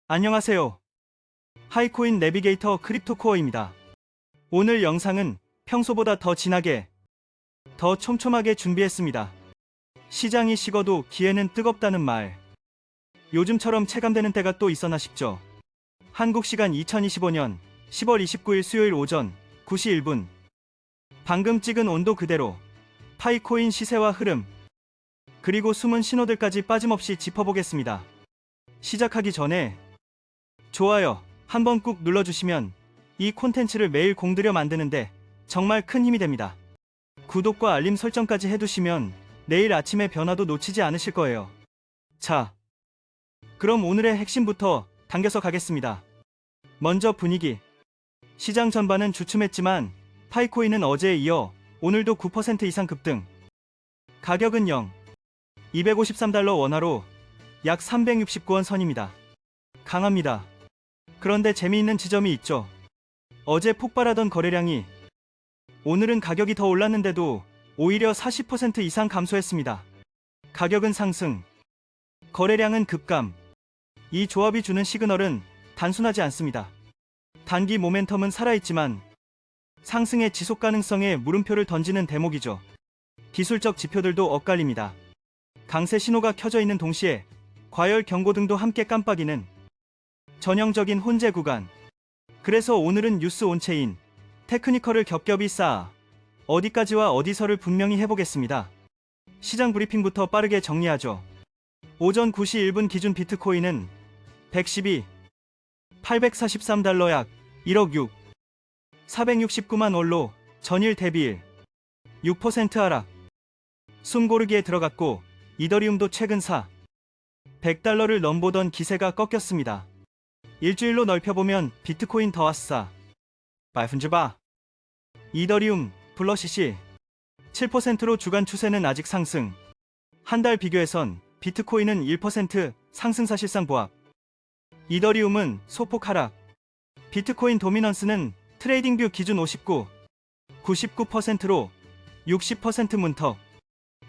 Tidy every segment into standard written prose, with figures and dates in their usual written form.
안녕하세요. 하이코인 내비게이터 크립토코어입니다. 오늘 영상은 평소보다 더 진하게, 더 촘촘하게 준비했습니다. 시장이 식어도 기회는 뜨겁다는 말. 요즘처럼 체감되는 때가 또 있었나 싶죠. 한국 시간 2025년 10월 29일 수요일 오전 9시 1분. 방금 찍은 온도 그대로 파이코인 시세와 흐름, 그리고 숨은 신호들까지 빠짐없이 짚어보겠습니다. 시작하기 전에 좋아요 한번 꾹 눌러주시면 이 콘텐츠를 매일 공들여 만드는데 정말 큰 힘이 됩니다. 구독과 알림 설정까지 해두시면 내일 아침의 변화도 놓치지 않으실 거예요. 자, 그럼 오늘의 핵심부터 당겨서 가겠습니다. 먼저 분위기. 시장 전반은 주춤했지만 파이코인은 어제에 이어 오늘도 9% 이상 급등. 가격은 253달러 원화로 약 369원 선입니다. 강합니다. 그런데 재미있는 지점이 있죠. 어제 폭발하던 거래량이 오늘은 가격이 더 올랐는데도 오히려 40% 이상 감소했습니다. 가격은 상승, 거래량은 급감. 이 조합이 주는 시그널은 단순하지 않습니다. 단기 모멘텀은 살아있지만 상승의 지속 가능성에 물음표를 던지는 대목이죠. 기술적 지표들도 엇갈립니다. 강세 신호가 켜져 있는 동시에 과열 경고등도 함께 깜빡이는 전형적인 혼재 구간. 그래서 오늘은 뉴스 온체인, 테크니컬을 겹겹이 쌓아 어디까지와 어디서를 분명히 해보겠습니다. 시장 브리핑부터 빠르게 정리하죠. 오전 9시 1분 기준 비트코인은 843달러 약 1억 469만 원로 전일 대비일 6% 하락. 숨 고르기에 들어갔고 이더리움도 최근 100달러를 넘보던 기세가 꺾였습니다. 일주일로 넓혀보면 비트코인 더 아싸 8%, 이더리움 플러시시 7%로 주간 추세는 아직 상승. 한 달 비교해선 비트코인은 1% 상승 사실상 보합. 이더리움은 소폭 하락. 비트코인 도미넌스는 트레이딩뷰 기준 99%로 60% 문턱.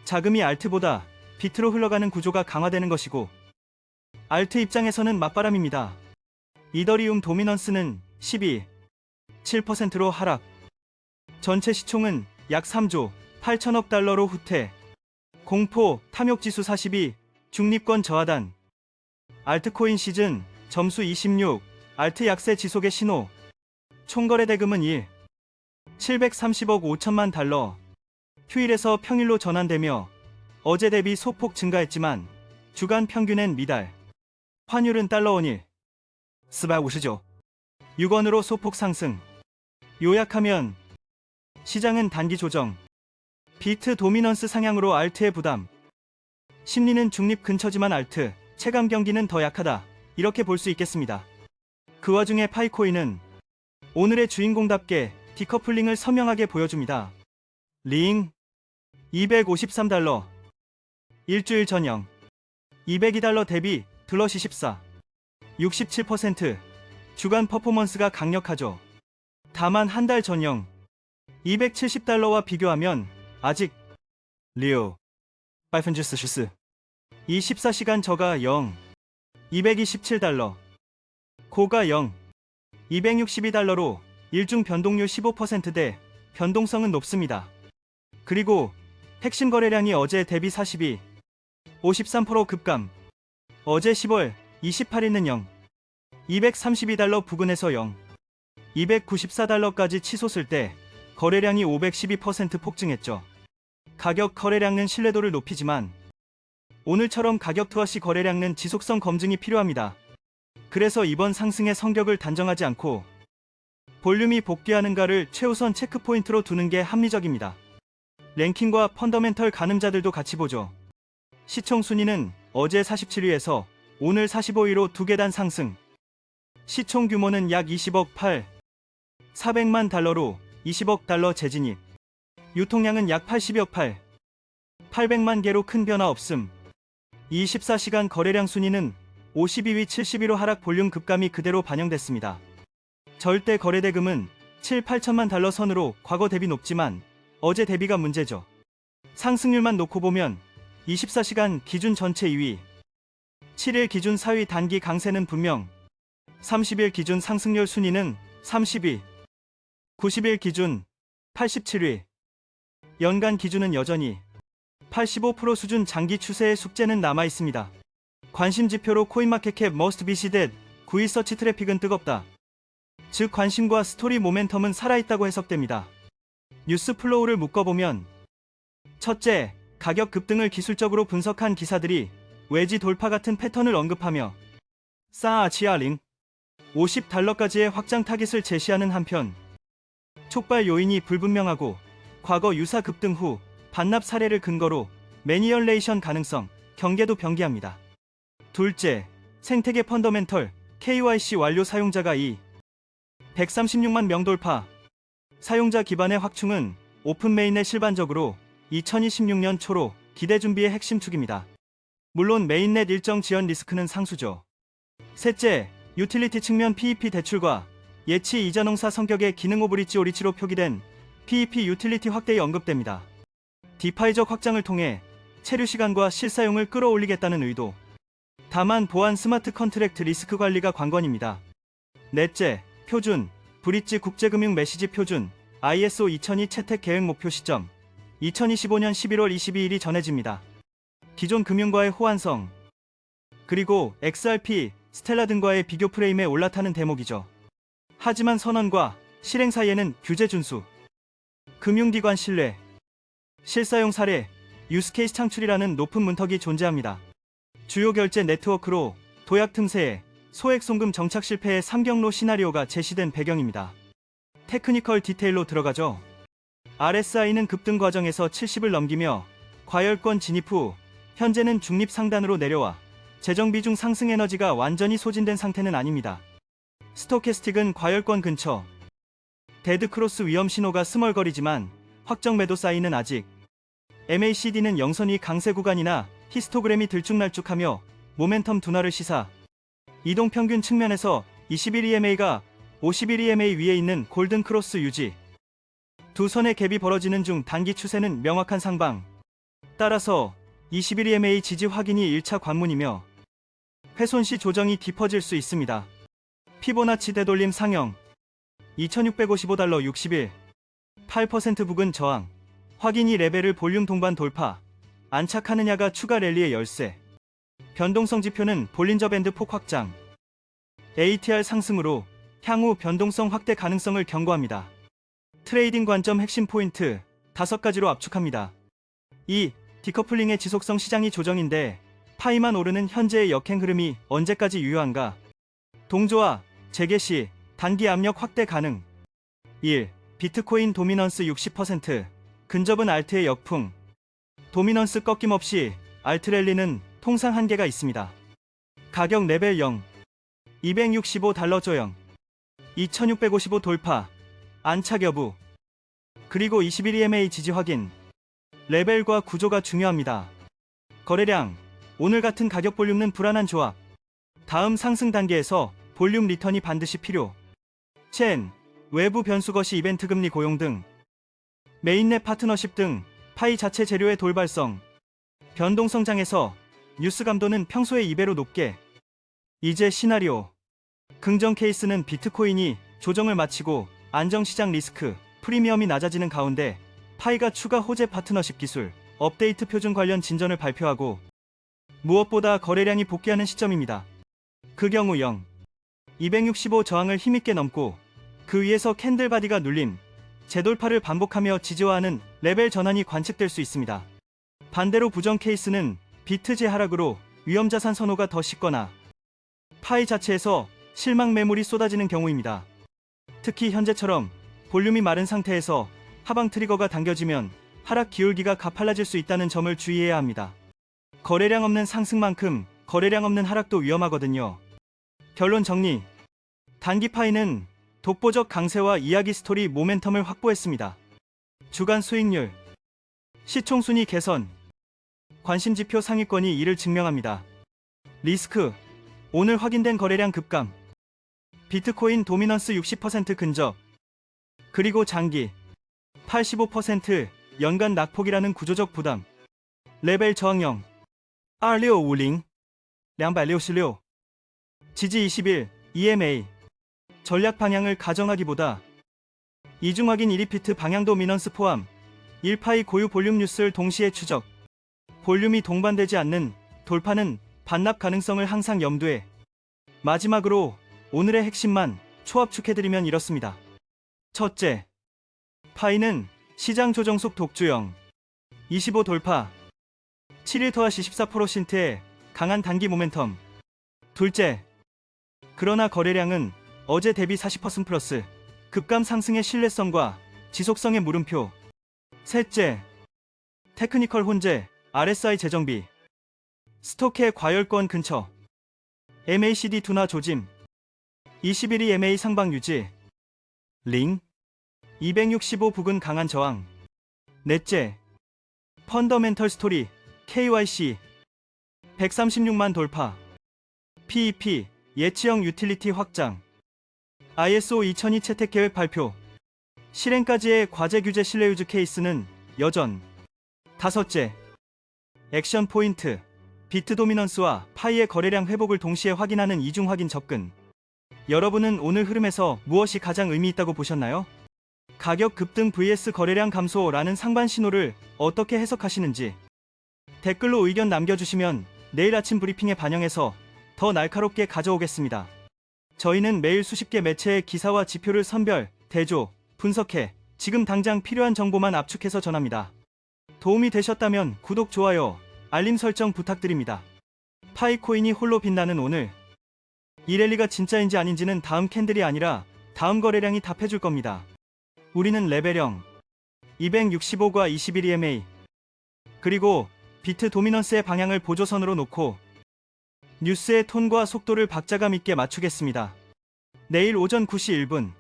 자금이 알트보다 비트로 흘러가는 구조가 강화되는 것이고 알트 입장에서는 맞바람입니다. 이더리움 도미넌스는 7%로 하락. 전체 시총은 약 3조 8천억 달러로 후퇴. 공포 탐욕지수 42, 중립권 저하단. 알트코인 시즌 점수 26, 알트 약세 지속의 신호. 총거래 대금은 730억 5천만 달러. 휴일에서 평일로 전환되며 어제 대비 소폭 증가했지만 주간 평균엔 미달. 환율은 달러원 450조 6원으로 소폭 상승. 요약하면 시장은 단기 조정, 비트 도미넌스 상향으로 알트의 부담. 심리는 중립 근처지만 알트, 체감 경기는 더 약하다. 이렇게 볼 수 있겠습니다. 그 와중에 파이코인은 오늘의 주인공답게 디커플링을 선명하게 보여줍니다. 링 253달러. 일주일 전 202달러 대비 플러시 67%. 주간 퍼포먼스가 강력하죠. 다만 한 달 전 270달러와 비교하면 아직 리오 4%. 24시간 저가 227달러. 고가 262달러로 일중 변동률 15%대 변동성은 높습니다. 그리고 핵심 거래량이 어제 대비 53% 급감. 어제 10월 28일은 232달러 부근에서 294달러까지 치솟을 때 거래량이 512% 폭증했죠. 가격 거래량은 신뢰도를 높이지만 오늘처럼 가격 투하 시 거래량은 지속성 검증이 필요합니다. 그래서 이번 상승의 성격을 단정하지 않고 볼륨이 복귀하는가를 최우선 체크포인트로 두는 게 합리적입니다. 랭킹과 펀더멘털 가늠자들도 같이 보죠. 시총 순위는 어제 47위에서 오늘 45위로 2계단 상승. 시총 규모는 약 20억 400만 달러로 20억 달러 재진입. 유통량은 약 80억 800만 개로 큰 변화 없음. 24시간 거래량 순위는 52위 70위로 하락. 볼륨 급감이 그대로 반영됐습니다. 절대 거래대금은 8천만 달러 선으로 과거 대비 높지만 어제 대비가 문제죠. 상승률만 놓고 보면 24시간 기준 전체 2위, 7일 기준 4위. 단기 강세는 분명 30일 기준 상승률 순위는 32, 90일 기준 87위, 연간 기준은 여전히 85% 수준. 장기 추세의 숙제는 남아 있습니다. 관심 지표로 코인마켓캡 머스트 비시댓 9일 서치 트래픽은 뜨겁다. 즉 관심과 스토리 모멘텀은 살아있다고 해석됩니다. 뉴스 플로우를 묶어보면 첫째, 가격 급등을 기술적으로 분석한 기사들이 외지 돌파 같은 패턴을 언급하며 싸아치아링 $50까지의 확장 타깃을 제시하는 한편 촉발 요인이 불분명하고 과거 유사 급등 후 반납 사례를 근거로 매니얼레이션 가능성, 경계도 병기합니다. 둘째, 생태계 펀더멘털 KYC 완료. 사용자가 136만 명 돌파. 사용자 기반의 확충은 오픈 메인넷 일반적으로 2026년 초로 기대 준비의 핵심 축입니다. 물론 메인넷 일정 지연 리스크는 상수죠. 셋째, 유틸리티 측면 PEP 대출과 예치 이자농사 성격의 기능 오브리지 오리지로 표기된 PEP 유틸리티 확대에 언급됩니다. 디파이적 확장을 통해 체류 시간과 실사용을 끌어올리겠다는 의도. 다만 보안 스마트 컨트랙트 리스크 관리가 관건입니다. 넷째, 표준 브릿지 국제금융 메시지 표준 ISO 2002 채택 계획 목표 시점 2025년 11월 22일이 전해집니다. 기존 금융과의 호환성 그리고 XRP, 스텔라 등과의 비교 프레임에 올라타는 대목이죠. 하지만 선언과 실행 사이에는 규제 준수, 금융기관 신뢰, 실사용 사례, 유스케이스 창출이라는 높은 문턱이 존재합니다. 주요 결제 네트워크로 도약 틈새에 소액 송금 정착 실패의 삼경로 시나리오가 제시된 배경입니다. 테크니컬 디테일로 들어가죠. RSI는 급등 과정에서 70을 넘기며 과열권 진입 후 현재는 중립 상단으로 내려와 재정 비중 상승. 에너지가 완전히 소진된 상태는 아닙니다. 스토캐스틱은 과열권 근처 데드크로스 위험 신호가 스멀거리지만 확정 매도 사인은 아직. MACD는 영선이 강세 구간이나 히스토그램이 들쭉날쭉하며 모멘텀 둔화를 시사. 이동평균 측면에서 21EMA가 51EMA 위에 있는 골든 크로스 유지. 두 선의 갭이 벌어지는 중 단기 추세는 명확한 상방. 따라서 21EMA 지지 확인이 1차 관문이며 훼손시 조정이 깊어질 수 있습니다. 피보나치 되돌림 상형 2655달러 61 8% 부근 저항. 확인이 레벨을 볼륨 동반 돌파. 안착하느냐가 추가 랠리의 열쇠. 변동성 지표는 볼린저 밴드 폭 확장. ATR 상승으로 향후 변동성 확대 가능성을 경고합니다. 트레이딩 관점 핵심 포인트 5가지로 압축합니다. 2. 디커플링의 지속성. 시장이 조정인데 파이만 오르는 현재의 역행 흐름이 언제까지 유효한가? 동조화, 재개 시 단기 압력 확대 가능. 1. 비트코인 도미넌스 60%. 근접은 알트의 역풍. 도미넌스 꺾임없이 알트랠리는 통상 한계가 있습니다. 가격 레벨 0. 265달러 조정. 2655 돌파. 안착 여부. 그리고 21EMA 지지 확인. 레벨과 구조가 중요합니다. 거래량. 오늘 같은 가격 볼륨은 불안한 조합. 다음 상승 단계에서 볼륨 리턴이 반드시 필요. 첸. 외부 변수 거시 이벤트 금리 고용 등. 메인넷 파트너십 등 파이 자체 재료의 돌발성. 변동성장에서 뉴스 감도는 평소의 2배로 높게. 이제 시나리오. 긍정 케이스는 비트코인이 조정을 마치고 안정시장 리스크, 프리미엄이 낮아지는 가운데 파이가 추가 호재 파트너십 기술, 업데이트 표준 관련 진전을 발표하고 무엇보다 거래량이 복귀하는 시점입니다. 그 경우 0. 265 저항을 힘있게 넘고 그 위에서 캔들바디가 눌림, 재돌파를 반복하며 지지화하는 레벨 전환이 관측될 수 있습니다. 반대로 부정 케이스는 비트 하락으로 위험자산 선호가 더 쉽거나 파이 자체에서 실망 매물이 쏟아지는 경우입니다. 특히 현재처럼 볼륨이 마른 상태에서 하방 트리거가 당겨지면 하락 기울기가 가팔라질 수 있다는 점을 주의해야 합니다. 거래량 없는 상승만큼 거래량 없는 하락도 위험하거든요. 결론 정리. 단기 파이는 독보적 강세와 이야기 스토리 모멘텀을 확보했습니다. 주간 수익률, 시총순위 개선, 관심지표 상위권이 이를 증명합니다. 리스크, 오늘 확인된 거래량 급감, 비트코인 도미넌스 60% 근접, 그리고 장기 85% 연간 낙폭이라는 구조적 부담. 레벨 저항형 2650 266, 지지 21 EMA 전략 방향을 가정하기보다 이중 확인 1리피트 방향 도미넌스 포함 1파이 고유 볼륨 뉴스를 동시에 추적. 볼륨이 동반되지 않는 돌파는 반납 가능성을 항상 염두에. 마지막으로 오늘의 핵심만 초압축해드리면 이렇습니다. 첫째, 파이는 시장 조정속 독주형 25 돌파 7일 토하시 14%의 강한 단기 모멘텀. 둘째, 그러나 거래량은 어제 대비 40% 플러스 급감 상승의 신뢰성과 지속성의 물음표. 셋째, 테크니컬 혼재 RSI 재정비 스토크의 과열권 근처 MACD 둔화 조짐 21일 EMA 상방 유지 링 265 부근 강한 저항. 넷째, 펀더멘털 스토리 KYC 136만 돌파 PEP 예치형 유틸리티 확장 ISO 2002 채택 계획 발표 실행까지의 과제 규제 신뢰 유즈 케이스는 여전. 다섯째, 액션 포인트 비트 도미넌스와 파이의 거래량 회복을 동시에 확인하는 이중 확인 접근. 여러분은 오늘 흐름에서 무엇이 가장 의미 있다고 보셨나요? 가격 급등 vs 거래량 감소라는 상반 신호를 어떻게 해석하시는지 댓글로 의견 남겨주시면 내일 아침 브리핑에 반영해서 더 날카롭게 가져오겠습니다. 저희는 매일 수십 개 매체의 기사와 지표를 선별, 대조, 분석해 지금 당장 필요한 정보만 압축해서 전합니다. 도움이 되셨다면 구독, 좋아요, 알림 설정 부탁드립니다. 파이코인이 홀로 빛나는 오늘. 이 랠리가 진짜인지 아닌지는 다음 캔들이 아니라 다음 거래량이 답해줄 겁니다. 우리는 레벨형 265과 21 EMA 그리고 비트 도미넌스의 방향을 보조선으로 놓고 뉴스의 톤과 속도를 박자감 있게 맞추겠습니다. 내일 오전 9시 1분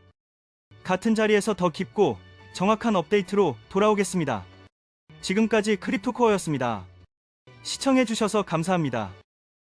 같은 자리에서 더 깊고 정확한 업데이트로 돌아오겠습니다. 지금까지 크립토코어였습니다. 시청해주셔서 감사합니다.